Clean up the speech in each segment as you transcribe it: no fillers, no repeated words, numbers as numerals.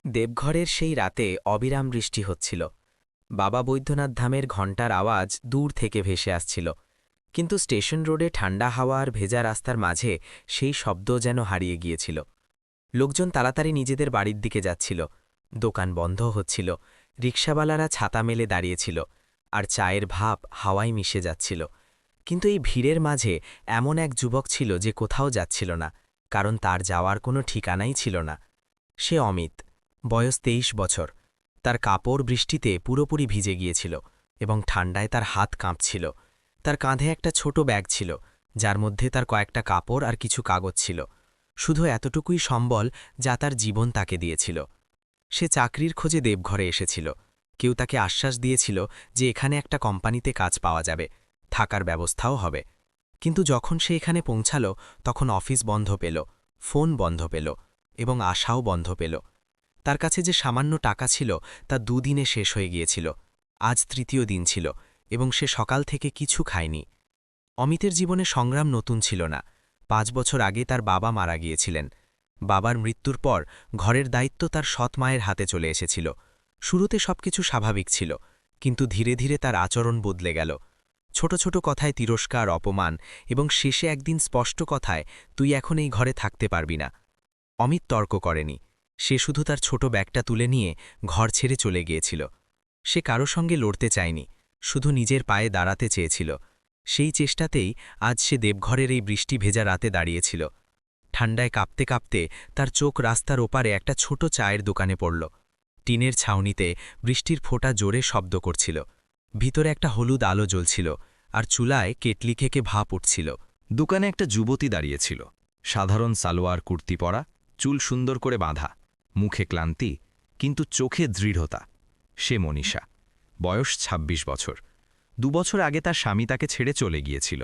দেবঘরের সেই রাতে অবিরাম বৃষ্টি হচ্ছিল। বাবা বৈদ্যনাথ ধামের ঘণ্টার আওয়াজ দূর থেকে ভেসে আসছিল, কিন্তু স্টেশন রোডে ঠান্ডা হাওয়া আর ভেজা রাস্তার মাঝে সেই শব্দ যেন হারিয়ে গিয়েছিল। লোকজন তাড়াতাড়ি নিজেদের বাড়ির দিকে যাচ্ছিল, দোকান বন্ধ হচ্ছিল, রিকশাওয়ালারা ছাতা মেলে দাঁড়িয়েছিল, আর চায়ের ভাপ হাওয়ায় মিশে যাচ্ছিল। কিন্তু এই ভিড়ের মাঝে এমন এক যুবক ছিল যে কোথাও যাচ্ছিল না, কারণ তার যাওয়ার কোনো ঠিকানাই ছিল না। সে অমিত, বয়স ২৩ বছর। তার কাপড় বৃষ্টিতে পুরোপুরি ভিজে গিয়েছিল এবং ঠান্ডায় তার হাত কাঁপছিল। তার কাঁধে একটা ছোট ব্যাগ ছিল, যার মধ্যে তার কয়েকটা কাপড় আর কিছু কাগজ ছিল। শুধু এতটুকুই সম্বল যা তার জীবন তাকে দিয়েছিল। সে চাকরির খোঁজে দেবঘরে এসেছিল। কেউ তাকে আশ্বাস দিয়েছিল যে এখানে একটা কোম্পানিতে কাজ পাওয়া যাবে, থাকার ব্যবস্থাও হবে। কিন্তু যখন সে এখানে পৌঁছাল, তখন অফিস বন্ধ পেল, ফোন বন্ধ পেল এবং আশাও বন্ধ পেল। তার কাছে যে সামান্য টাকা ছিল তা দুদিনে শেষ হয়ে গিয়েছিল। আজ তৃতীয় দিন ছিল এবং সে সকাল থেকে কিছু খায়নি। অমিতের জীবনে সংগ্রাম নতুন ছিল না। ৫ বছর আগে তার বাবা মারা গিয়েছিলেন। বাবার মৃত্যুর পর ঘরের দায়িত্ব তার সৎ মায়ের হাতে চলে এসেছিল। শুরুতে সবকিছু স্বাভাবিক ছিল, কিন্তু ধীরে ধীরে তার আচরণ বদলে গেল। ছোট ছোট কথায় তিরস্কার, অপমান এবং শেষে একদিন স্পষ্ট কথায়, তুই এখন এই ঘরে থাকতে পারবি না। অমিত তর্ক করেনি। সে শুধু তার ছোট ব্যাগটা তুলে নিয়ে ঘর ছেড়ে চলে গিয়েছিল। সে কারো সঙ্গে লড়তে চায়নি, শুধু নিজের পায়ে দাঁড়াতে চেয়েছিল। সেই চেষ্টাতেই আজ সে দেবঘরের এই বৃষ্টি ভেজা রাতে দাঁড়িয়েছিল। ঠান্ডায় কাঁপতে কাঁপতে তার চোখ রাস্তার ওপারে একটা ছোট চায়ের দোকানে পড়ল। টিনের ছাউনিতে বৃষ্টির ফোঁটা জোরে শব্দ করছিল। ভিতরে একটা হলুদ আলো জ্বলছিল, আর চুলায় কেটলি থেকে ভাপ উঠছিল। দোকানে একটা যুবতী দাঁড়িয়েছিল, সাধারণ সালোয়ার কুর্তি পরা, চুল সুন্দর করে বাঁধা, মুখে ক্লান্তি কিন্তু চোখে দৃঢ়তা। সে মনীষা, বয়স ২৬ বছর। ২ বছর আগে তার স্বামী তাকে ছেড়ে চলে গিয়েছিল।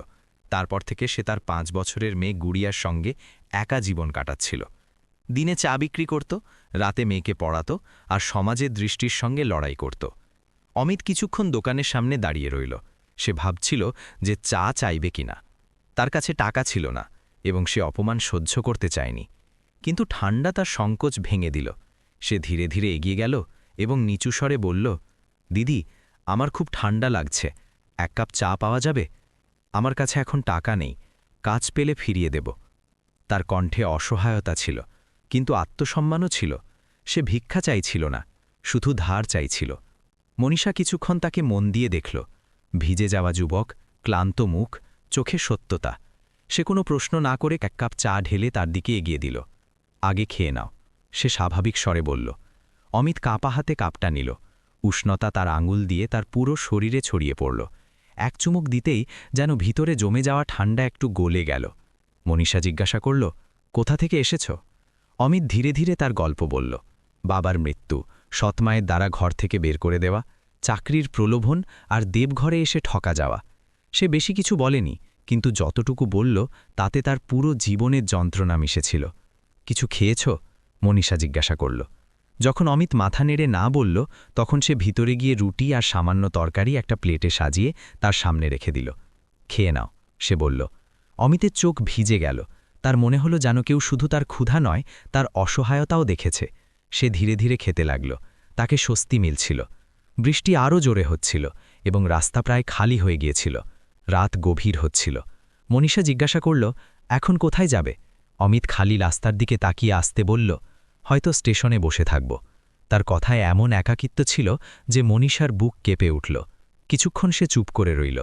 তারপর থেকে সে তার ৫ বছরের মেয়ে গুড়িয়ার সঙ্গে একা জীবন কাটাচ্ছিল। দিনে চা বিক্রি করত, রাতে মেয়েকে পড়াত আর সমাজের দৃষ্টির সঙ্গে লড়াই করত। অমিত কিছুক্ষণ দোকানের সামনে দাঁড়িয়ে রইল। সে ভাবছিল যে চা চাইবে কিনা। তার কাছে টাকা ছিল না এবং সে অপমান সহ্য করতে চায়নি। কিন্তু ঠান্ডা তার সংকোচ ভেঙে দিল। সে ধীরে ধীরে এগিয়ে গেল এবং নিচু স্বরে বলল, দিদি, আমার খুব ঠান্ডা লাগছে, ১ কাপ চা পাওয়া যাবে? আমার কাছে এখন টাকা নেই, কাজ পেলে ফিরিয়ে দেব। তার কণ্ঠে অসহায়তা ছিল, কিন্তু আত্মসম্মানও ছিল। সে ভিক্ষা চাইছিল না, শুধু ধার চাইছিল। মনীষা কিছুক্ষণ তাকে মন দিয়ে দেখল। ভিজে যাওয়া যুবক, ক্লান্ত মুখ, চোখে সত্যতা। সে কোনো প্রশ্ন না করে ১ কাপ চা ঢেলে তার দিকে এগিয়ে দিল। আগে খেয়ে নাও, সে স্বাভাবিক স্বরে বলল। অমিত কাঁপা হাতে কাপটা নিল। উষ্ণতা তার আঙুল দিয়ে তার পুরো শরীরে ছড়িয়ে পড়ল। এক চুমুক দিতেই যেন ভিতরে জমে যাওয়া ঠান্ডা একটু গলে গেল। মনীষা জিজ্ঞাসা করল, কোথা থেকে এসেছ? অমিত ধীরে ধীরে তার গল্প বলল। বাবার মৃত্যু, সৎমায়ের দ্বারা ঘর থেকে বের করে দেওয়া, চাকরির প্রলোভন আর দেবঘরে এসে ঠকা যাওয়া। সে বেশি কিছু বলেনি, কিন্তু যতটুকু বলল তাতে তার পুরো জীবনের যন্ত্রণা মিশেছিল। কিছু খেয়েছ? মনীষা জিজ্ঞাসা করল। যখন অমিত মাথা নেড়ে না বলল, তখন সে ভিতরে গিয়ে রুটি আর সামান্য তরকারি একটা প্লেটে সাজিয়ে তার সামনে রেখে দিল। খেয়ে নাও, সে বলল। অমিতের চোখ ভিজে গেল। তার মনে হলো যেন কেউ শুধু তার ক্ষুধা নয়, তার অসহায়তাও দেখেছে। সে ধীরে ধীরে খেতে লাগল। তাকে স্বস্তি মিলছিল। বৃষ্টি আরও জোরে হচ্ছিল এবং রাস্তা প্রায় খালি হয়ে গিয়েছিল। রাত গভীর হচ্ছিল। মনীষা জিজ্ঞাসা করল, এখন কোথায় যাবে? অমিত খালি রাস্তার দিকে তাকিয়ে আসতে বলল, হয়তো স্টেশনে বসে থাকব। তার কথায় এমন একাকিত্ব ছিল যে মনীষার বুক কেঁপে উঠল। কিছুক্ষণ সে চুপ করে রইল।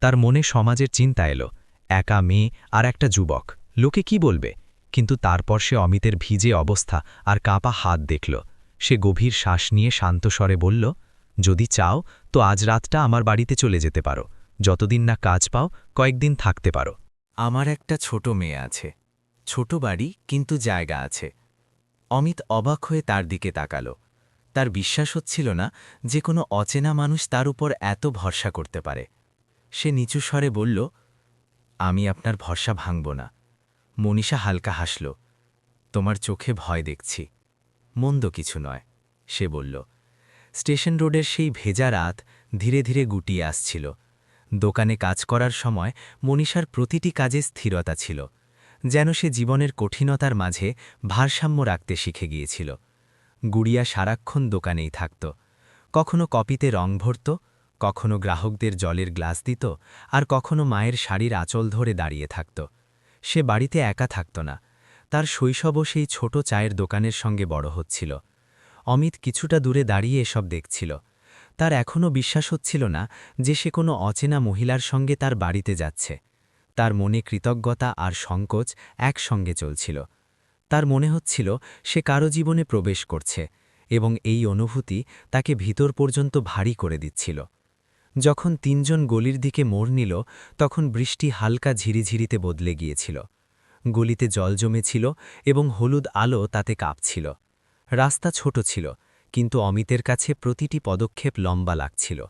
তার মনে সমাজের চিন্তা এলো, একা মেয়ে আর একটা যুবক, লোকে কি বলবে? কিন্তু তারপর সে অমিতের ভিজে অবস্থা আর কাঁপা হাত দেখল। সে গভীর শ্বাস নিয়ে শান্ত স্বরে বলল, যদি চাও তো আজ রাতটা আমার বাড়িতে চলে যেতে পারো। যতদিন না কাজ পাও, কয়েকদিন থাকতে পারো। আমার একটা ছোট মেয়ে আছে, ছোট বাড়ি কিন্তু জায়গা আছে। অমিত অবাক হয়ে তার দিকে তাকাল। তার বিশ্বাস হচ্ছিল না যে কোনো অচেনা মানুষ তার উপর এত ভরসা করতে পারে। সে নিচু স্বরে বলল, আমি আপনার ভরসা ভাঙব না। মনীষা হালকা হাসল। তোমার চোখে ভয় দেখছি, মন্দ কিছু নয়, সে বলল। স্টেশন রোডের সেই ভেজা রাত ধীরে ধীরে গুটিয়ে আসছিল। দোকানে কাজ করার সময় মনীষার প্রতিটি কাজে স্থিরতা ছিল, যেন সে জীবনের কঠিনতার মাঝে ভারসাম্য রাখতে শিখে গিয়েছিল। গুড়িয়া সারাক্ষণ দোকানেই থাকত। কখনো কপিতে রং ভরত, কখনো গ্রাহকদের জলের গ্লাস দিত, আর কখনো মায়ের শাড়ির আঁচল ধরে দাঁড়িয়ে থাকত। সে বাড়িতে একা থাকত না, তার শৈশবও সেই ছোট চায়ের দোকানের সঙ্গে বড় হচ্ছিল। অমিত কিছুটা দূরে দাঁড়িয়ে এসব দেখছিল। তার এখনও বিশ্বাস হচ্ছিল না যে সে কোনো অচেনা মহিলার সঙ্গে তার বাড়িতে যাচ্ছে। তার মনে কৃতজ্ঞতা আর সংকোচ একসঙ্গে চলছিল। তার মনে হচ্ছিল সে কারো জীবনে প্রবেশ করছে, এবং এই অনুভূতি তাকে ভিতর পর্যন্ত ভারী করে দিচ্ছিল। যখন তিনজন গলির দিকে মোড় নিল, তখন বৃষ্টি হালকা ঝিরিঝিরিতে বদলে গিয়েছিল। গলিতে জল জমেছিল এবং হলুদ আলো তাতে কাঁপছিল। রাস্তা ছোট ছিল, কিন্তু অমিতের কাছে প্রতিটি পদক্ষেপ লম্বা লাগছিল।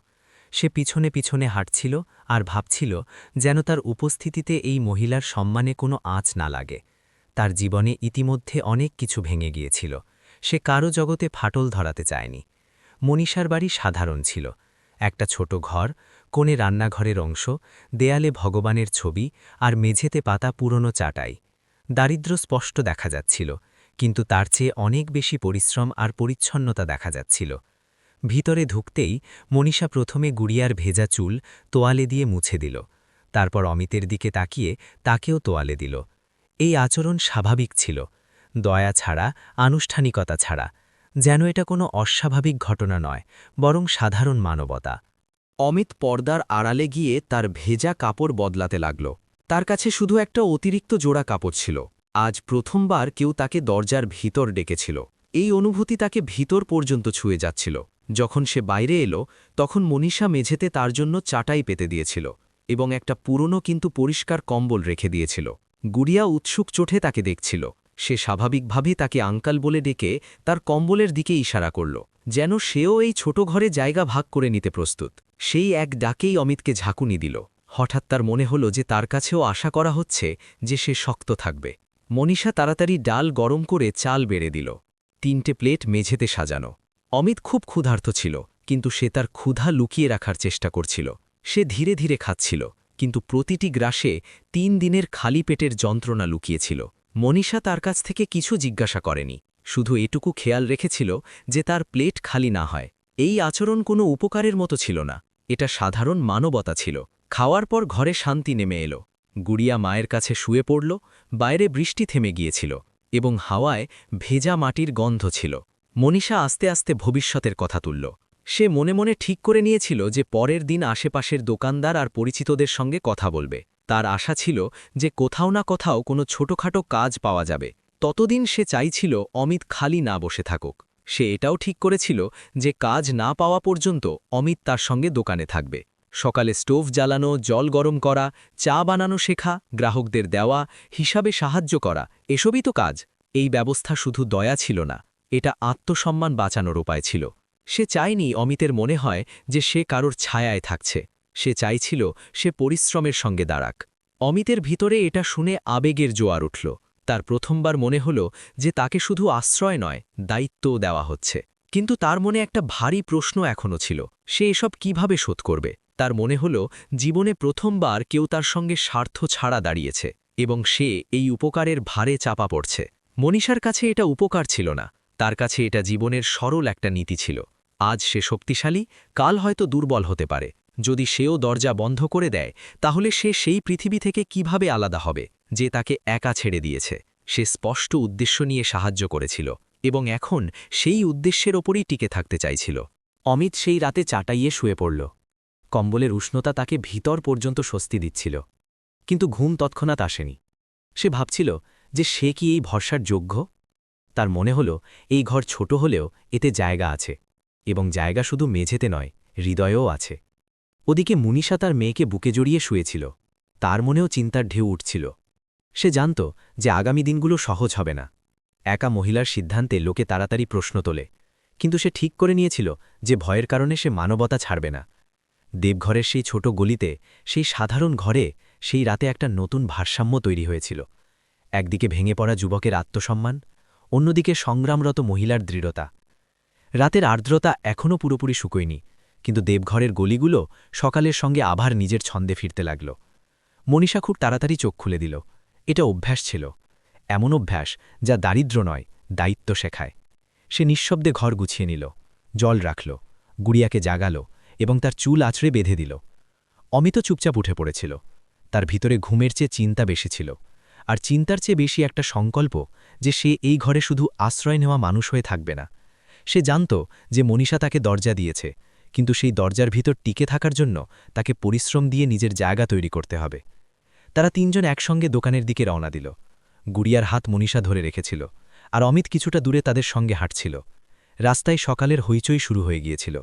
সে পিছনে পিছনে হাঁটছিল আর ভাবছিল যেন তার উপস্থিতিতে এই মহিলার সম্মানে কোনো আঁচ না লাগে। তার জীবনে ইতিমধ্যে অনেক কিছু ভেঙে গিয়েছিল, সে কারো জগতে ফাটল ধরাতে চায়নি। মনীষার বাড়ি সাধারণ ছিল, একটা ছোট ঘর, কোণে রান্নাঘরের অংশ, দেয়ালে ভগবানের ছবি আর মেঝেতে পাতা পুরনো চাটাই। দারিদ্র্য স্পষ্ট দেখা যাচ্ছিল, কিন্তু তার চেয়ে অনেক বেশি পরিশ্রম আর পরিচ্ছন্নতা দেখা যাচ্ছিল। ভিতরে ঢুকতেই মনীষা প্রথমে গুড়িয়ার ভেজা চুল তোয়ালে দিয়ে মুছে দিল, তারপর অমিতের দিকে তাকিয়ে তাকেও তোয়ালে দিল। এই আচরণ স্বাভাবিক ছিল, দয়া ছাড়া, আনুষ্ঠানিকতা ছাড়া, যেন এটা কোনো অস্বাভাবিক ঘটনা নয়, বরং সাধারণ মানবতা। অমিত পর্দার আড়ালে গিয়ে তার ভেজা কাপড় বদলাতে লাগল। তার কাছে শুধু একটা অতিরিক্ত জোড়া কাপড় ছিল। আজ প্রথমবার কেউ তাকে দরজার ভিতর ডেকেছিল। এই অনুভূতি তাকে ভিতর পর্যন্ত ছুঁয়ে যাচ্ছিল। যখন সে বাইরে এলো, তখন মনীষা মেঝেতে তার জন্য চাটাই পেতে দিয়েছিল এবং একটা পুরনো কিন্তু পরিষ্কার কম্বল রেখে দিয়েছিল। গুড়িয়া উৎসুক চোখে তাকে দেখছিল। সে স্বাভাবিকভাবে তাকে আঙ্কাল বলে ডেকে তার কম্বলের দিকে ইশারা করল, যেন সেও এই ছোট ঘরে জায়গা ভাগ করে নিতে প্রস্তুত। সেই এক ডাকেই অমিতকে ঝাঁকুনি দিল। হঠাৎ তার মনে হল যে তার কাছেও আশা করা হচ্ছে যে সে শক্ত থাকবে। মনীষা তাড়াতাড়ি ডাল গরম করে চাল বেড়ে দিল। 3টে প্লেট মেঝেতে সাজানো। অমিত খুব ক্ষুধার্ত ছিল, কিন্তু সে তার ক্ষুধা লুকিয়ে রাখার চেষ্টা করছিল। সে ধীরে ধীরে খাচ্ছিল, কিন্তু প্রতিটি গ্রাসে 3 দিনের খালি পেটের যন্ত্রণা লুকিয়েছিল। মনীষা তার কাছ থেকে কিছু জিজ্ঞাসা করেনি, শুধু এটুকু খেয়াল রেখেছিল যে তার প্লেট খালি না হয়। এই আচরণ কোনো উপকারের মতো ছিল না, এটা সাধারণ মানবতা ছিল। খাওয়ার পর ঘরে শান্তি নেমে এলো। গুড়িয়া মায়ের কাছে শুয়ে পড়ল। বাইরে বৃষ্টি থেমে গিয়েছিল এবং হাওয়ায় ভেজা মাটির গন্ধ ছিল। মনীষা আস্তে আস্তে ভবিষ্যতের কথা তুলল। সে মনে মনে ঠিক করে নিয়েছিল যে পরের দিন আশেপাশের দোকানদার আর পরিচিতদের সঙ্গে কথা বলবে। তার আশা ছিল যে কোথাও না কোথাও কোনো ছোটখাটো কাজ পাওয়া যাবে। ততদিন সে চাইছিল অমিত খালি না বসে থাকুক। সে এটাও ঠিক করেছিল যে কাজ না পাওয়া পর্যন্ত অমিত তার সঙ্গে দোকানে থাকবে। সকালে স্টোভ জ্বালানো, জল গরম করা, চা বানানো শেখা, গ্রাহকদের দেওয়া, হিসাবে সাহায্য করা, এসবই তো কাজ। এই ব্যবস্থা শুধু দয়া ছিল না, এটা আত্মসম্মান বাঁচানোর উপায় ছিল। সে চায়নি অমিতের মনে হয় যে সে কারোর ছায়ায় থাকছে। সে চাইছিল সে পরিশ্রমের সঙ্গে দাঁড়াক। অমিতের ভিতরে এটা শুনে আবেগের জোয়ার উঠল। তার প্রথমবার মনে হল যে তাকে শুধু আশ্রয় নয়, দায়িত্বও দেওয়া হচ্ছে। কিন্তু তার মনে একটা ভারী প্রশ্ন এখনও ছিল, সে এসব কিভাবে শোধ করবে। তার মনে হল জীবনে প্রথমবার কেউ তার সঙ্গে স্বার্থ ছাড়া দাঁড়িয়েছে, এবং সে এই উপকারের ভারে চাপা পড়ছে। মনীষার কাছে এটা উপকার ছিল না, তার কাছে এটা জীবনের সরল একটা নীতি ছিল। আজ সে শক্তিশালী, কাল হয়তো দুর্বল হতে পারে। যদি সেও দরজা বন্ধ করে দেয়, তাহলে সে সেই পৃথিবী থেকে কিভাবে আলাদা হবে যে তাকে একা ছেড়ে দিয়েছে। সে স্পষ্ট উদ্দেশ্য নিয়ে সাহায্য করেছিল, এবং এখন সেই উদ্দেশ্যের ওপরই টিকে থাকতে চাইছিল। অমিত সেই রাতে চাটাইয়ে শুয়ে পড়ল। কম্বলের উষ্ণতা তাকে ভিতর পর্যন্ত স্বস্তি দিচ্ছিল, কিন্তু ঘুম তৎক্ষণাৎ আসেনি। সে ভাবছিল যে সে কি এই ভরসার যোগ্য। তার মনে হল এই ঘর ছোট হলেও এতে জায়গা আছে, এবং জায়গা শুধু মেঝেতে নয়, হৃদয়েও আছে। ওদিকে মনীষা তার মেয়েকে বুকে জড়িয়ে শুয়েছিল। তার মনেও চিন্তার ঢেউ উঠছিল। সে জানত যে আগামী দিনগুলো সহজ হবে না। একা মহিলার সিদ্ধান্তে লোকে তাড়াতাড়ি প্রশ্ন তোলে, কিন্তু সে ঠিক করে নিয়েছিল যে ভয়ের কারণে সে মানবতা ছাড়বে না। দেবঘরের সেই ছোট গলিতে, সেই সাধারণ ঘরে, সেই রাতে একটা নতুন ভারসাম্য তৈরি হয়েছিল। একদিকে ভেঙে পড়া যুবকের আত্মসম্মান, অন্যদিকে সংগ্রামরত মহিলার দৃঢ়তা। রাতের আর্দ্রতা এখনও পুরোপুরি শুকোয়নি, কিন্তু দেবঘরের গলিগুলো সকালের সঙ্গে আবার নিজের ছন্দে ফিরতে লাগল। মনীষা খুব তাড়াতাড়ি চোখ খুলে দিল। এটা অভ্যাস ছিল, এমন অভ্যাস যা দারিদ্র্য নয়, দায়িত্ব শেখায়। সে নিঃশব্দে ঘর গুছিয়ে নিল, জল রাখল, গুড়িয়াকে জাগালো এবং তার চুল আঁচড়ে বেঁধে দিল। অমিত চুপচাপ উঠে পড়েছিল। তার ভিতরে ঘুমের চেয়ে চিন্তা বেশি ছিল, আর চিন্তার চেয়ে বেশি একটা সংকল্প যে সে এই ঘরে শুধু আশ্রয় নেওয়া মানুষ হয়ে থাকবে না। সে জানত যে মনীষা তাকে দরজা দিয়েছে, কিন্তু সেই দরজার ভিতর টিকে থাকার জন্য তাকে পরিশ্রম দিয়ে নিজের জায়গা তৈরি করতে হবে। তারা তিনজন একসঙ্গে দোকানের দিকে রওনা দিল। গুড়িয়ার হাত মনীষা ধরে রেখেছিল, আর অমিত কিছুটা দূরে তাদের সঙ্গে হাঁটছিল। রাস্তায় সকালের হইচই শুরু হয়ে গিয়েছিল।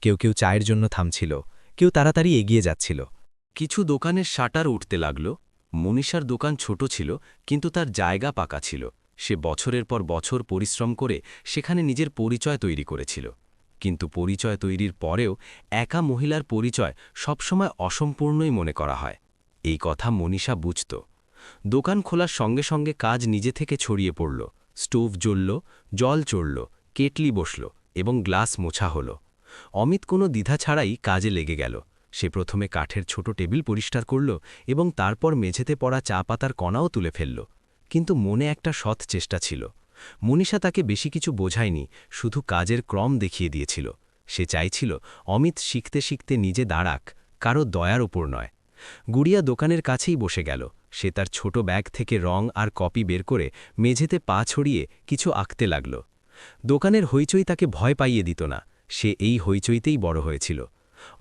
কেউ কেউ চায়ের জন্য থামছিল, কেউ তাড়াতাড়ি এগিয়ে যাচ্ছিল। কিছু দোকানের শাটার উঠতে লাগল। মনীষার দোকান ছোট ছিল, কিন্তু তার জায়গা পাকা ছিল। সে বছরের পর বছর পরিশ্রম করে সেখানে নিজের পরিচয় তৈরি করেছিল। কিন্তু পরিচয় তৈরির পরেও একা মহিলার পরিচয় সবসময় অসম্পূর্ণই মনে করা হয়। এই কথা মনীষা বুঝত। দোকান খোলার সঙ্গে সঙ্গে কাজ নিজে থেকে ছড়িয়ে পড়ল। স্টোভ জ্বলল, জল চড়ল, কেটলি বসল এবং গ্লাস মোছা হল। অমিত কোনো দ্বিধা ছাড়াই কাজে লেগে গেল। সে প্রথমে কাঠের ছোট টেবিল পরিষ্কার করল এবং তারপর মেঝেতে পড়া চা পাতার কণাও তুলে ফেলল। কিন্তু মনে একটা সৎ চেষ্টা ছিল। মনীষা তাকে বেশি কিছু বোঝায়নি, শুধু কাজের ক্রম দেখিয়ে দিয়েছিল। সে চাইছিল অমিত শিখতে শিখতে নিজে দাঁড়াক, কারো দয়ার ওপর নয়। গুড়িয়া দোকানের কাছেই বসে গেল। সে তার ছোট ব্যাগ থেকে রং আর কপি বের করে মেঝেতে পা ছড়িয়ে কিছু আঁকতে লাগল। দোকানের হইচই তাকে ভয় পাইয়ে দিত না, সে এই হইচইতেই বড় হয়েছিল।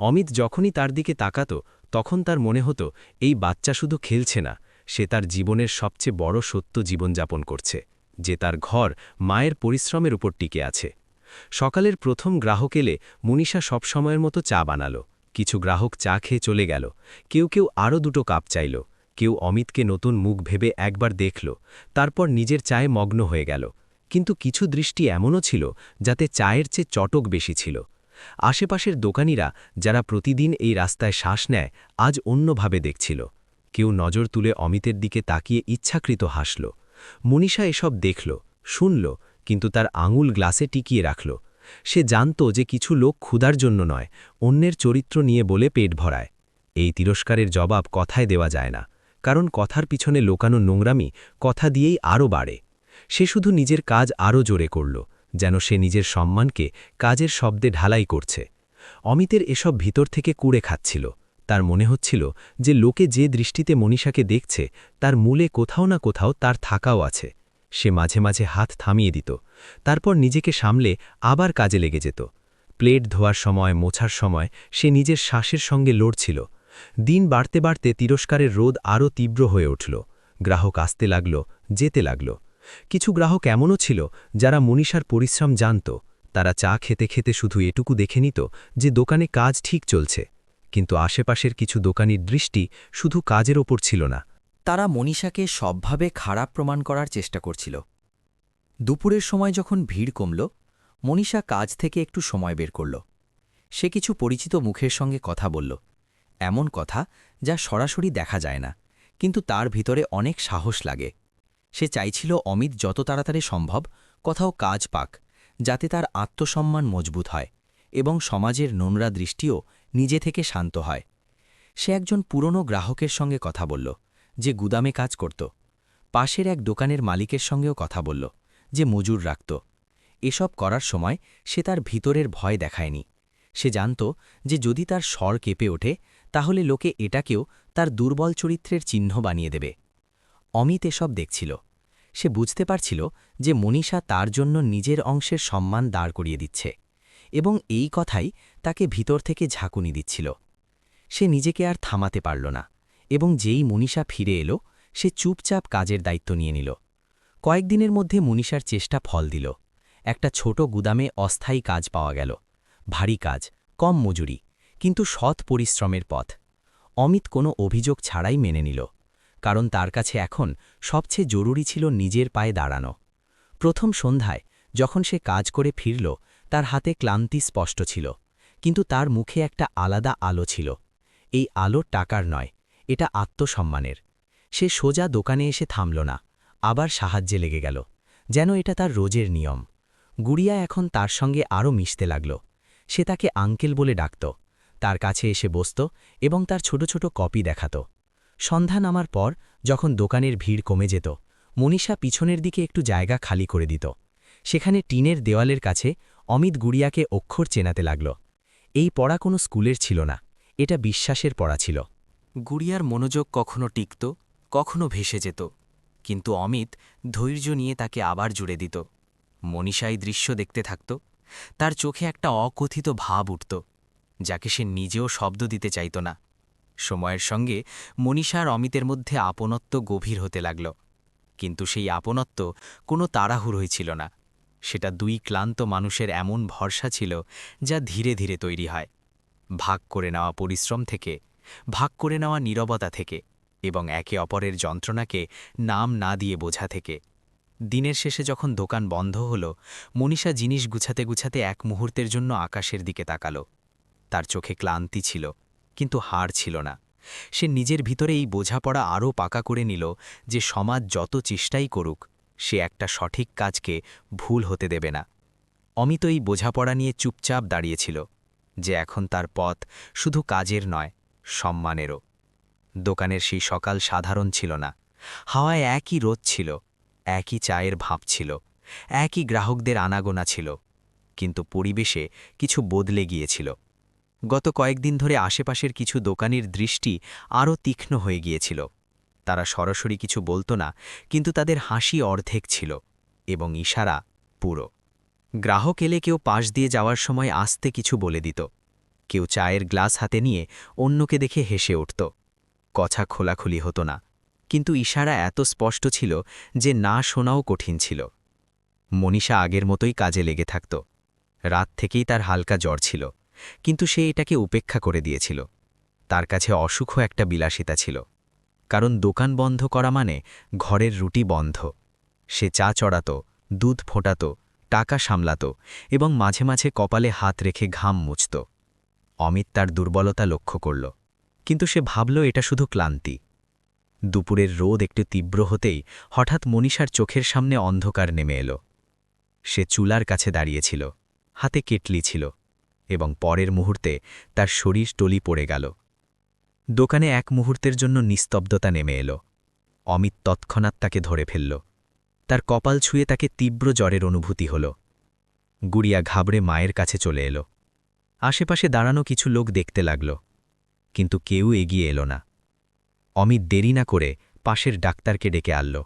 অমিত যখনই তার দিকে তাকাত, তখন তার মনে হতো এই বাচ্চা শুধু খেলছে না, সে তার জীবনের সবচেয়ে বড় সত্য জীবনযাপন করছে, যে তার ঘর মায়ের পরিশ্রমের উপর টিকে আছে। সকালের প্রথম গ্রাহক এলে মনীষা সবসময়ের মতো চা বানালো। কিছু গ্রাহক চা খেয়ে চলে গেল, কেউ কেউ আরও দুটো কাপ চাইল, কেউ অমিতকে নতুন মুখ ভেবে একবার দেখল, তারপর নিজের চায়ে মগ্ন হয়ে গেল। কিন্তু কিছু দৃষ্টি এমনও ছিল যাতে চায়ের চেয়ে চটক বেশি ছিল। আশেপাশের দোকানিরা, যারা প্রতিদিন এই রাস্তায় শ্বাস নেয়, আজ অন্যভাবে দেখছিল। কেউ নজর তুলে অমিতের দিকে তাকিয়ে ইচ্ছাকৃত হাসল। মনীষা এসব দেখল, শুনল, কিন্তু তার আঙুল গ্লাসে টিকিয়ে রাখল। সে জানত যে কিছু লোক ক্ষুধার জন্য নয়, অন্যের চরিত্র নিয়ে বলে পেট ভরায়। এই তিরস্কারের জবাব কথায় দেওয়া যায় না, কারণ কথার পিছনে লোকানো নোংরামি কথা দিয়েই আরও বাড়ে। সে শুধু নিজের কাজ আরও জোরে করল, যেন সে নিজের সম্মানকে কাজের শব্দে ঢালাই করছে। অমিতের এসব ভিতর থেকে কুড়ে খাচ্ছিল। তার মনে হচ্ছিল যে লোকে যে দৃষ্টিতে মনীষাকে দেখছে, তার মূলে কোথাও না কোথাও তার থাকাও আছে। সে মাঝে মাঝে হাত থামিয়ে দিত, তারপর নিজেকে সামলে আবার কাজে লেগে যেত। প্লেট ধোয়ার সময়, মোছার সময় সে নিজের শ্বাসের সঙ্গে লড়ছিল। দিন বাড়তে বাড়তে তিরস্কারের রোদ আরও তীব্র হয়ে উঠল। গ্রাহক আসতে লাগল, যেতে লাগল। কিছু গ্রাহক এমনও ছিল যারা মনীষার পরিশ্রম জানত। তারা চা খেতে খেতে শুধু এটুকু দেখে নিত যে দোকানে কাজ ঠিক চলছে। কিন্তু আশেপাশের কিছু দোকানির দৃষ্টি শুধু কাজের ওপর ছিল না। তারা মনীষাকে সবভাবে খারাপ প্রমাণ করার চেষ্টা করছিল। দুপুরের সময় যখন ভিড় কমল, মনীষা কাজ থেকে একটু সময় বের করল। সে কিছু পরিচিত মুখের সঙ্গে কথা বলল, এমন কথা যা সরাসরি দেখা যায় না, কিন্তু তার ভিতরে অনেক সাহস লাগে। সে চাইছিল অমিত যত তাড়াতাড়ি সম্ভব কোথাও কাজ পাক, যাতে তার আত্মসম্মান মজবুত হয় এবং সমাজের নোংরা দৃষ্টিও নিজে থেকে শান্ত হয়। সে একজন পুরনো গ্রাহকের সঙ্গে কথা বলল, যে গুদামে কাজ করত। পাশের এক দোকানের মালিকের সঙ্গেও কথা বলল, যে মজুর রাখত। এসব করার সময় সে তার ভিতরের ভয় দেখায়নি। সে জানত যে যদি তার স্বর কেঁপে ওঠে, তাহলে লোকে এটাকেও তার দুর্বল চরিত্রের চিহ্ন বানিয়ে দেবে। অমিত এসব দেখছিল। সে বুঝতে পারছিল যে মনীষা তার জন্য নিজের অংশের সম্মান দাঁড় করিয়ে দিচ্ছে, এবং এই কথাই তাকে ভিতর থেকে ঝাঁকুনি দিচ্ছিল। সে নিজেকে আর থামাতে পারল না, এবং যেই মনীষা ফিরে এলো, সে চুপচাপ কাজের দায়িত্ব নিয়ে নিল। কয়েকদিনের মধ্যে মনীষার চেষ্টা ফল দিল। একটা ছোট গুদামে অস্থায়ী কাজ পাওয়া গেল। ভারী কাজ, কম মজুরি, কিন্তু সৎ পরিশ্রমের পথ। অমিত কোনো অভিযোগ ছাড়াই মেনে নিল, কারণ তার কাছে এখন সবচেয়ে জরুরি ছিল নিজের পায়ে দাঁড়ানো। প্রথম সন্ধ্যায় যখন সে কাজ করে ফিরল, তার হাতে ক্লান্তি স্পষ্ট ছিল, কিন্তু তার মুখে একটা আলাদা আলো ছিল। এই আলো টাকার নয়, এটা আত্মসম্মানের। সে সোজা দোকানে এসে থামল না, আবার সাহায্যে লেগে গেল, যেন এটা তার রোজের নিয়ম। গুড়িয়া এখন তার সঙ্গে আরও মিশতে লাগল। সে তাকে আঙ্কেল বলে ডাকত, তার কাছে এসে বসত এবং তার ছোট ছোট কপি দেখাত। সন্ধ্যা নামার পর যখন দোকানের ভিড় কমে যেত, মনীষা পিছনের দিকে একটু জায়গা খালি করে দিত। সেখানে টিনের দেওয়ালের কাছে অমিত গুড়িয়াকে অক্ষর চেনাতে লাগল। এই পড়া কোনো স্কুলের ছিল না, এটা বিশ্বাসের পড়া ছিল। গুড়িয়ার মনোযোগ কখনো টিকত, কখনো ভেসে যেত, কিন্তু অমিত ধৈর্য নিয়ে তাকে আবার জুড়ে দিত। মনীষা এই দৃশ্য দেখতে থাকত। তার চোখে একটা অকথিত ভাব উঠত, যাকে সে নিজেও শব্দ দিতে চাইত না। সময়ের সঙ্গে মনীষা আর অমিতের মধ্যে আপনত্ব গভীর হতে লাগল, কিন্তু সেই আপনত্ব কোনো তাড়াহুড়োই ছিল না। সেটা দুই ক্লান্ত মানুষের এমন ভরসা ছিল যা ধীরে ধীরে তৈরি হয়, ভাগ করে নেওয়া পরিশ্রম থেকে, ভাগ করে নেওয়া নীরবতা থেকে, এবং একে অপরের যন্ত্রণাকে নাম না দিয়ে বোঝা থেকে। দিনের শেষে যখন দোকান বন্ধ হল, মনীষা জিনিস গুছাতে গুছাতে এক মুহূর্তের জন্য আকাশের দিকে তাকাল। তার চোখে ক্লান্তি ছিল, কিন্তু হার ছিল না। সে নিজের ভিতরে এই বোঝাপড়া আরও পাকা করে নিল যে সমাজ যত চেষ্টাই করুক, সে একটা সঠিক কাজকে ভুল হতে দেবে না। অমিত এই বোঝাপড়া নিয়ে চুপচাপ দাঁড়িয়েছিল, যে এখন তার পথ শুধু কাজের নয়, সম্মানেরও। দোকানের সেই সকাল সাধারণ ছিল না। হাওয়ায় একই রোদ ছিল, একই চায়ের ভাঁপ ছিল, একই গ্রাহকদের আনাগোনা ছিল, কিন্তু পরিবেশে কিছু বদলে গিয়েছিল। গত কয়েকদিন ধরে আশেপাশের কিছু দোকানির দৃষ্টি আরও তীক্ষ্ণ হয়ে গিয়েছিল। তারা সরাসরি কিছু বলত না, কিন্তু তাদের হাসি অর্ধেক ছিল, এবং ইশারা পুরো। গ্রাহক এলে কেউ পাশ দিয়ে যাওয়ার সময় আস্তে কিছু বলে দিত, কেউ চায়ের গ্লাস হাতে নিয়ে অন্যকে দেখে হেসে উঠত। কথা খোলাখুলি হতো না, কিন্তু ইশারা এত স্পষ্ট ছিল যে না শোনাও কঠিন ছিল। মনীষা আগের মতোই কাজে লেগে থাকত। রাত থেকেই তার হালকা জ্বর ছিল, কিন্তু সে এটাকে উপেক্ষা করে দিয়েছিল। তার কাছে অসুখও একটা বিলাসিতা ছিল, কারণ দোকান বন্ধ করা মানে ঘরের রুটি বন্ধ। সে চা চড়াত, দুধ ফোটাত, টাকা সামলাত, এবং মাঝে মাঝে কপালে হাত রেখে ঘাম মুছত। অমিত তার দুর্বলতা লক্ষ্য করল, কিন্তু সে ভাবল এটা শুধু ক্লান্তি। দুপুরের রোদ একটু তীব্র হতেই হঠাৎ মনীষার চোখের সামনে অন্ধকার নেমে এলো। সে চুলার কাছে দাঁড়িয়েছিল, হাতে কেটলি ছিল, এবং পরের মুহূর্তে তার শরীর টলি পড়ে গেল। দোকানে এক মুহূর্তের জন্য নিস্তব্ধতা নেমে এলো। অমিত তৎক্ষণাৎ তাকে ধরে ফেলল। তার কপাল ছুঁয়ে তাকে তীব্র জ্বরের অনুভূতি হল। গুড়িয়া ঘাবড়ে মায়ের কাছে চলে এলো। আশেপাশে দাঁড়ানো কিছু লোক দেখতে লাগল, কিন্তু কেউ এগিয়ে এলো না। অমিত দেরি না করে পাশের ডাক্তারকে ডেকে আনল।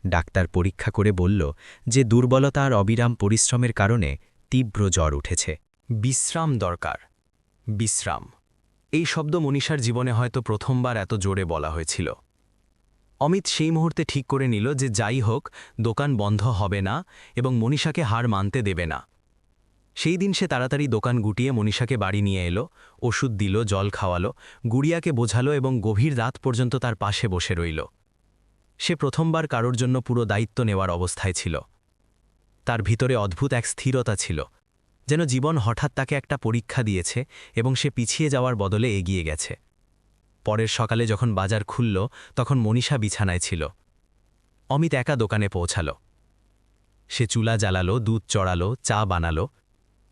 ডাক্তার পরীক্ষা করে বলল যে দুর্বলতা আর অবিরাম পরিশ্রমের কারণে তীব্র জ্বর উঠেছে। বিশ্রাম দরকার, বিশ্রাম। এই শব্দ মনীষার জীবনে হয়তো প্রথমবার এত জোরে বলা হয়েছিল। অমিত সেই মুহূর্তে ঠিক করে নিল যে যাই হোক, দোকান বন্ধ হবে না এবং মনীষাকে হার মানতে দেবে না। সেই দিন সে তাড়াতাড়ি দোকান গুটিয়ে মনীষাকে বাড়ি নিয়ে এলো, ওষুধ দিল, জল খাওয়ালো, গুড়িয়াকে বোঝালো এবং গভীর রাত পর্যন্ত তার পাশে বসে রইল। সে প্রথমবার কারোর জন্য পুরো দায়িত্ব নেওয়ার অবস্থায় ছিল। তার ভিতরে অদ্ভুত এক স্থিরতা ছিল, যেন জীবন হঠাৎ তাকে একটা পরীক্ষা দিয়েছে এবং সে পিছিয়ে যাওয়ার বদলে এগিয়ে গেছে। পরের সকালে যখন বাজার খুলল, তখন মনীষা বিছানায় ছিল। অমিত একা দোকানে পৌঁছাল। সে চুলা জ্বালালো, দুধ চড়ালো, চা বানালো।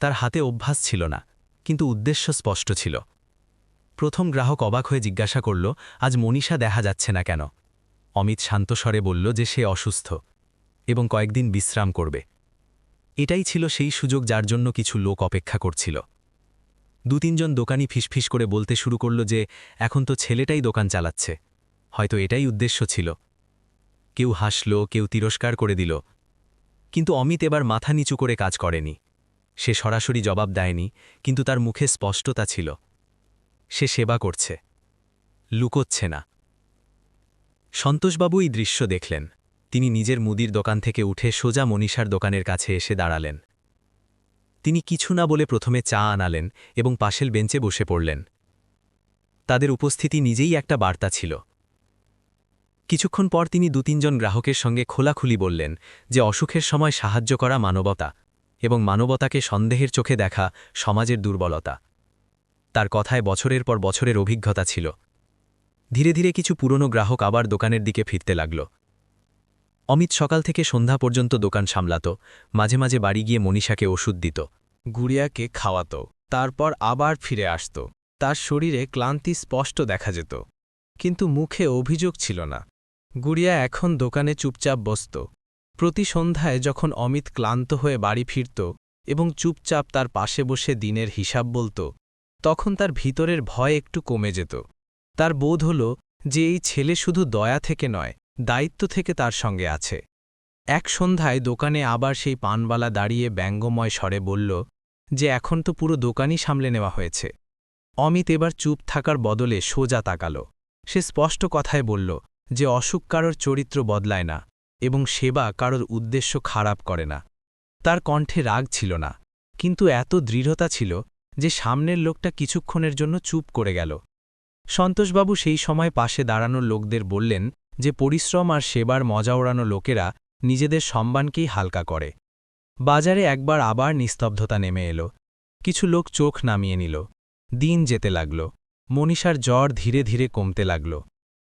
তার হাতে অভ্যাস ছিল না, কিন্তু উদ্দেশ্য স্পষ্ট ছিল। প্রথম গ্রাহক অবাক হয়ে জিজ্ঞাসা করল, আজ মনীষা দেখা যাচ্ছে না কেন? অমিত শান্ত স্বরে বলল যে সে অসুস্থ এবং কয়েকদিন বিশ্রাম করবে। এটাই ছিল সেই সুযোগ যার জন্য কিছু লোক অপেক্ষা করছিল। দু-তিনজন দোকানি ফিসফিস করে বলতে শুরু করল যে এখন তো ছেলেটাই দোকান চালাচ্ছে, হয়তো এটাই উদ্দেশ্য ছিল। কেউ হাসল, কেউ তিরস্কার করে দিল, কিন্তু অমিত এবার মাথা নিচু করে কাজ করেনি। সে সরাসরি জবাব দেয়নি, কিন্তু তার মুখে স্পষ্টতা ছিল। সে সেবা করছে, লুকোচ্ছে না। সন্তোষবাবু এই দৃশ্য দেখলেন। তিনি নিজের মুদির দোকান থেকে উঠে সোজা মনীষার দোকানের কাছে এসে দাঁড়ালেন। তিনি কিছু না বলে প্রথমে চা আনালেন এবং পাশের বেঞ্চে বসে পড়লেন। তাদের উপস্থিতি নিজেই একটা বার্তা ছিল। কিছুক্ষণ পর তিনি দু-তিনজন গ্রাহকের সঙ্গে খোলাখুলি বললেন যে অসুখের সময় সাহায্য করা মানবতা, এবং মানবতাকে সন্দেহের চোখে দেখা সমাজের দুর্বলতা। তার কথায় বছরের পর বছরের অভিজ্ঞতা ছিল। ধীরে ধীরে কিছু পুরনো গ্রাহক আবার দোকানের দিকে ফিরতে লাগল। অমিত সকাল থেকে সন্ধ্যা পর্যন্ত দোকান সামলাত, মাঝে মাঝে বাড়ি গিয়ে মনীষাকে ওষুধ দিত, গুড়িয়াকে খাওয়াত, তারপর আবার ফিরে আসত। তার শরীরে ক্লান্তি স্পষ্ট দেখা যেত, কিন্তু মুখে অভিযোগ ছিল না। গুড়িয়া এখন দোকানে চুপচাপ বসত, প্রতি সন্ধ্যায় যখন অমিত ক্লান্ত হয়ে বাড়ি ফিরত এবং চুপচাপ তার পাশে বসে দিনের হিসাব বলত, তখন তার ভিতরের ভয় একটু কমে যেত। তার বোধ হল যে এই ছেলে শুধু দয়া থেকে নয়, দায়িত্ব থেকে তার সঙ্গে আছে। এক সন্ধ্যায় দোকানে আবার সেই পানবালা দাঁড়িয়ে ব্যঙ্গময় স্বরে বলল যে এখন তো পুরো দোকানই সামলে নেওয়া হয়েছে। অমিত এবার চুপ থাকার বদলে সোজা তাকাল। সে স্পষ্ট কথায় বলল যে অসুখ কারোর চরিত্র বদলায় না এবং সেবা কারোর উদ্দেশ্য খারাপ করে না। তার কণ্ঠে রাগ ছিল না, কিন্তু এত দৃঢ়তা ছিল যে সামনের লোকটা কিছুক্ষণের জন্য চুপ করে গেল। সন্তোষবাবু সেই সময় পাশে দাঁড়ানো লোকদের বললেন যে পরিশ্রম আর সেবার মজা ওড়ানো লোকেরা নিজেদের সম্মানকেই হালকা করে। বাজারে একবার আবার নিস্তব্ধতা নেমে এলো। কিছু লোক চোখ নামিয়ে নিল। দিন যেতে লাগল। মনীষার জ্বর ধীরে ধীরে কমতে লাগল।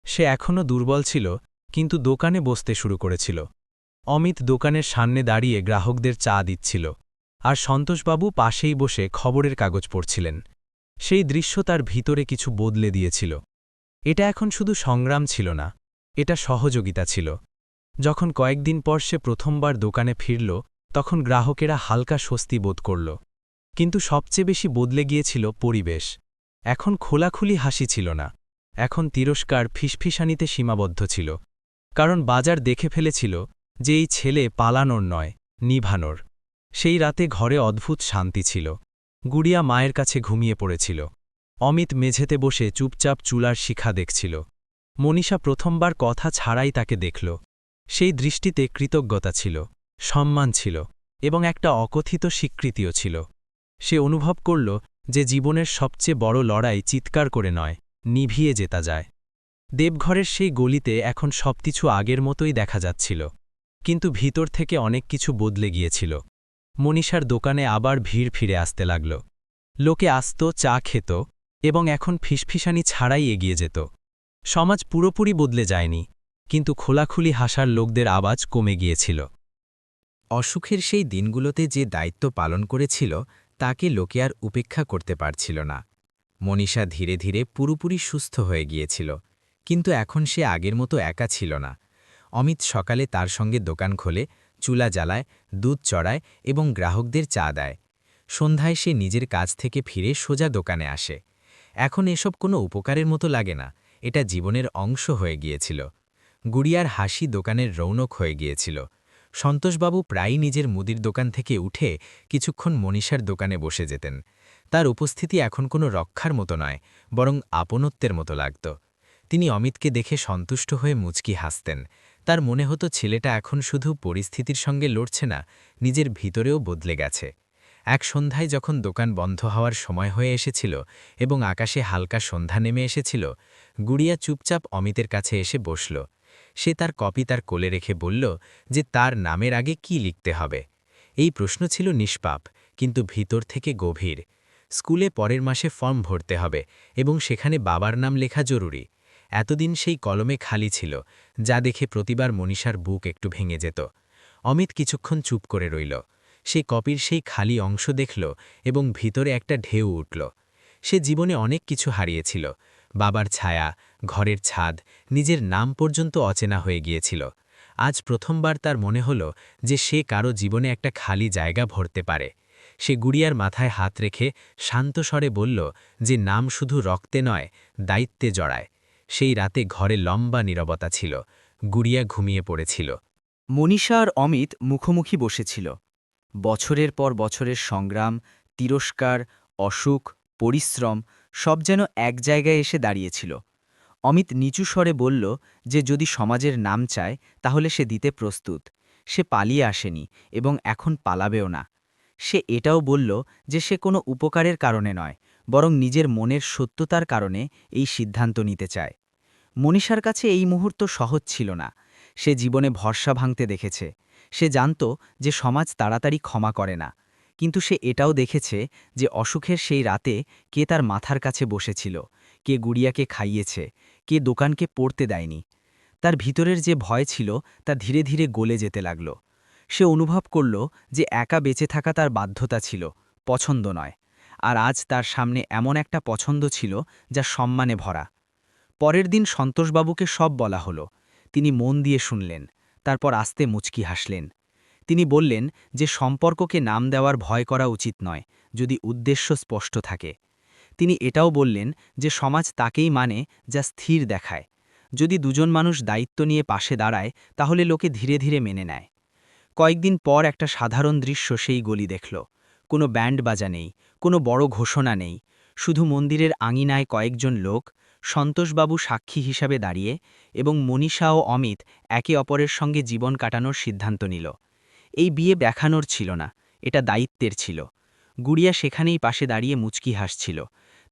সে এখনও দুর্বল ছিল, কিন্তু দোকানে বসতে শুরু করেছিল। অমিত দোকানের সামনে দাঁড়িয়ে গ্রাহকদের চা দিচ্ছিল, আর সন্তোষবাবু পাশেই বসে খবরের কাগজ পড়ছিলেন। সেই দৃশ্য তার ভিতরে কিছু বদলে দিয়েছিল। এটা এখন শুধু সংগ্রাম ছিল না, এটা সহযোগিতা ছিল। যখন কয়েকদিন পর সে প্রথমবার দোকানে ফিরল, তখন গ্রাহকেরা হালকা স্বস্তি বোধ করল। কিন্তু সবচেয়ে বেশি বদলে গিয়েছিল পরিবেশ। এখন খোলাখুলি হাসি ছিল না, এখন তিরস্কার ফিসফিসানিতে সীমাবদ্ধ ছিল। কারণ বাজার দেখে ফেলেছিল যে এই ছেলে পালানোর নয়, নিভানোর। সেই রাতে ঘরে অদ্ভুত শান্তি ছিল। গুড়িয়া মায়ের কাছে ঘুমিয়ে পড়েছিল। অমিত মেঝেতে বসে চুপচাপ চুলার শিখা দেখছিল। মনীষা প্রথমবার কথা ছাড়াই তাকে দেখল। সেই দৃষ্টিতে কৃতজ্ঞতা ছিল, সম্মান ছিল এবং একটা অকথিত স্বীকৃতিও ছিল। সে অনুভব করল যে জীবনের সবচেয়ে বড় লড়াই চিৎকার করে নয়, নিভিয়ে জেতা যায়। দেবঘরের সেই গলিতে এখন সবকিছু আগের মতোই দেখা যাচ্ছিল, কিন্তু ভিতর থেকে অনেক কিছু বদলে গিয়েছিল। মনীষার দোকানে আবার ভিড় ফিরে আসতে লাগল। লোকে আসত, চা খেত এবং এখন ফিসফিসানি ছাড়াই এগিয়ে যেত। সমাজ পুরোপুরি বদলে যায়নি, কিন্তু খোলাখুলি হাসার লোকদের আওয়াজ কমে গিয়েছিল। অসুখের সেই দিনগুলোতে যে দায়িত্ব পালন করেছিল তাকে লোকে আর উপেক্ষা করতে পারছিল না। মনীষা ধীরে ধীরে পুরোপুরি সুস্থ হয়ে গিয়েছিল, কিন্তু এখন সে আগের মতো একা ছিল না। অমিত সকালে তার সঙ্গে দোকান খোলে, চুলা জ্বালায়, দুধ চড়ায় এবং গ্রাহকদের চা দেয়। সন্ধ্যায় সে নিজের কাজ থেকে ফিরে সোজা দোকানে আসে। এখন এসব কোনো উপকারের মতো লাগে না, এটা জীবনের অংশ হয়ে গিয়েছিল। গুড়িয়ার হাসি দোকানের রৌনক হয়ে গিয়েছিল। সন্তোষবাবু প্রায়ই নিজের মুদির দোকান থেকে উঠে কিছুক্ষণ মনীষার দোকানে বসে যেতেন। তার উপস্থিতি এখন কোনো রক্ষার মতো নয়, বরং আপনত্বের মতো লাগত। তিনি অমিতকে দেখে সন্তুষ্ট হয়ে মুচকি হাসতেন। তার মনে হতো ছেলেটা এখন শুধু পরিস্থিতির সঙ্গে লড়ছে না, নিজের ভিতরেও বদলে গেছে। এক সন্ধ্যায় যখন দোকান বন্ধ হওয়ার সময় হয়ে এসেছিল এবং আকাশে হালকা সন্ধ্যা নেমে এসেছিল, গুড়িয়া চুপচাপ অমিতের কাছে এসে বসল। সে তার কপি তার কোলে রেখে বলল যে তার নামের আগে কি লিখতে হবে। এই প্রশ্ন ছিল নিষ্পাপ, কিন্তু ভিতর থেকে গভীর। স্কুলে পরের মাসে ফর্ম ভরতে হবে এবং সেখানে বাবার নাম লেখা জরুরি। এতদিন সেই কলমে খালি ছিল, যা দেখে প্রতিবার মনীষার বুক একটু ভেঙে যেত। অমিত কিছুক্ষণ চুপ করে রইল। সে কপির সেই খালি অংশ দেখল এবং ভিতরে একটা ঢেউ উঠল। সে জীবনে অনেক কিছু হারিয়েছিল, বাবার ছায়া, ঘরের ছাদ, নিজের নাম পর্যন্ত অচেনা হয়ে গিয়েছিল। আজ প্রথমবার তার মনে হল যে সে কারো জীবনে একটা খালি জায়গা ভরতে পারে। সে গুড়িয়ার মাথায় হাত রেখে শান্ত স্বরে বলল যে নাম শুধু রক্তে নয়, দায়িত্বে জড়ায়। সেই রাতে ঘরে লম্বা নীরবতা ছিল। গুড়িয়া ঘুমিয়ে পড়েছিল। মনীষা আর অমিত মুখোমুখি বসেছিল। বছরের পর বছরের সংগ্রাম, তিরস্কার, অসুখ, পরিশ্রম সব যেন এক জায়গায় এসে দাঁড়িয়েছিল। অমিত নিচু স্বরে বলল যে যদি সমাজের নাম চায় তাহলে সে দিতে প্রস্তুত। সে পালিয়ে আসেনি এবং এখন পালাবেও না। সে এটাও বলল যে সে কোনো উপকারের কারণে নয়, বরং নিজের মনের সত্যতার কারণে এই সিদ্ধান্ত নিতে চায়। মনীষার কাছে এই মুহূর্ত সহজ ছিল না। সে জীবনে ভরসা ভাঙতে দেখেছে। সে জানত যে সমাজ তাড়াতাড়ি ক্ষমা করে না, কিন্তু সে এটাও দেখেছে যে অসুখের সেই রাতে কে তার মাথার কাছে বসেছিল, কে গুড়িয়াকে খাইয়েছে, কে দোকানকে পড়তে দেয়নি। তার ভিতরের যে ভয় ছিল তা ধীরে ধীরে গলে যেতে লাগল। সে অনুভব করল যে একা বেঁচে থাকা তার বাধ্যতা ছিল, পছন্দ নয়। আর আজ তার সামনে এমন একটা পছন্দ ছিল যা সম্মানে ভরা। পরের দিন সন্তোষবাবুকে সব বলা হলো। তিনি মন দিয়ে শুনলেন। তারপর আস্তে মুচকি হাসলেন। তিনি বললেন যে সম্পর্ককে নাম দেওয়ার ভয় করা উচিত নয়, যদি উদ্দেশ্য স্পষ্ট থাকে। তিনি এটাও বললেন যে সমাজ তাকেই মানে যা স্থির দেখায়। যদি দুজন মানুষ দায়িত্ব নিয়ে পাশে দাঁড়ায় তাহলে লোকে ধীরে ধীরে মেনে নেয়। কয়েকদিন পর একটা সাধারণ দৃশ্য সেই গলি দেখল। কোনো ব্যান্ড বাজা নেই, কোনো বড় ঘোষণা নেই, শুধু মন্দিরের আঙিনায় কয়েকজন লোক, সন্তোষবাবু সাক্ষী হিসাবে দাঁড়িয়ে, এবং মনীষা ও অমিত একে অপরের সঙ্গে জীবন কাটানোর সিদ্ধান্ত নিল। এই বিয়ে দেখানোর ছিল না, এটা দায়িত্বের ছিল। গুড়িয়া সেখানেই পাশে দাঁড়িয়ে মুচকি হাসছিল।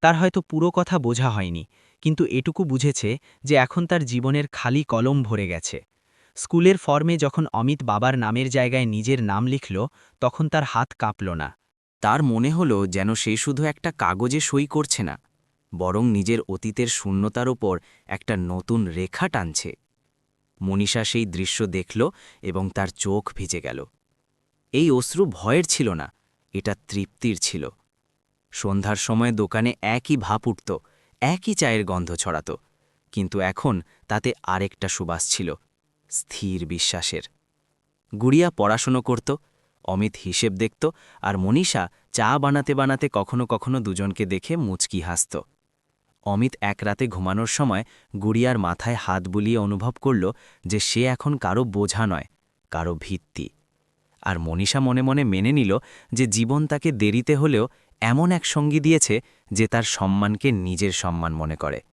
তার হয়তো পুরো কথা বোঝা হয়নি, কিন্তু এটুকু বুঝেছে যে এখন তার জীবনের খালি কলম ভরে গেছে। স্কুলের ফর্মে যখন অমিত বাবার নামের জায়গায় নিজের নাম লিখল, তখন তার হাত কাঁপল না। তার মনে হলো যেন সে শুধু একটা কাগজে সই করছে না, বরং নিজের অতীতের শূন্যতার ওপর একটা নতুন রেখা টানছে। মনীষা সেই দৃশ্য দেখল এবং তার চোখ ভিজে গেল। এই অশ্রু ভয়ের ছিল না, এটা তৃপ্তির ছিল। সন্ধ্যার সময় দোকানে একই ভাপ উঠত, একই চায়ের গন্ধ ছড়াত, কিন্তু এখন তাতে আরেকটা সুবাস ছিল, স্থির বিশ্বাসের। গুড়িয়া পড়াশুনো করত, অমিত হিসেব দেখত, আর মনীষা চা বানাতে বানাতে কখনো কখনো দুজনকে দেখে মুচকি হাসত। অমিত এক রাতে ঘুমানোর সময় গুড়িয়ার মাথায় হাত বুলিয়ে অনুভব করল যে সে এখন কারো বোঝা নয়, কারো ভিত্তি। আর মনীষা মনে মনে মেনে নিল যে জীবন তাকে দেরিতে হলেও এমন এক সঙ্গী দিয়েছে যে তার সম্মানকে নিজের সম্মান মনে করে।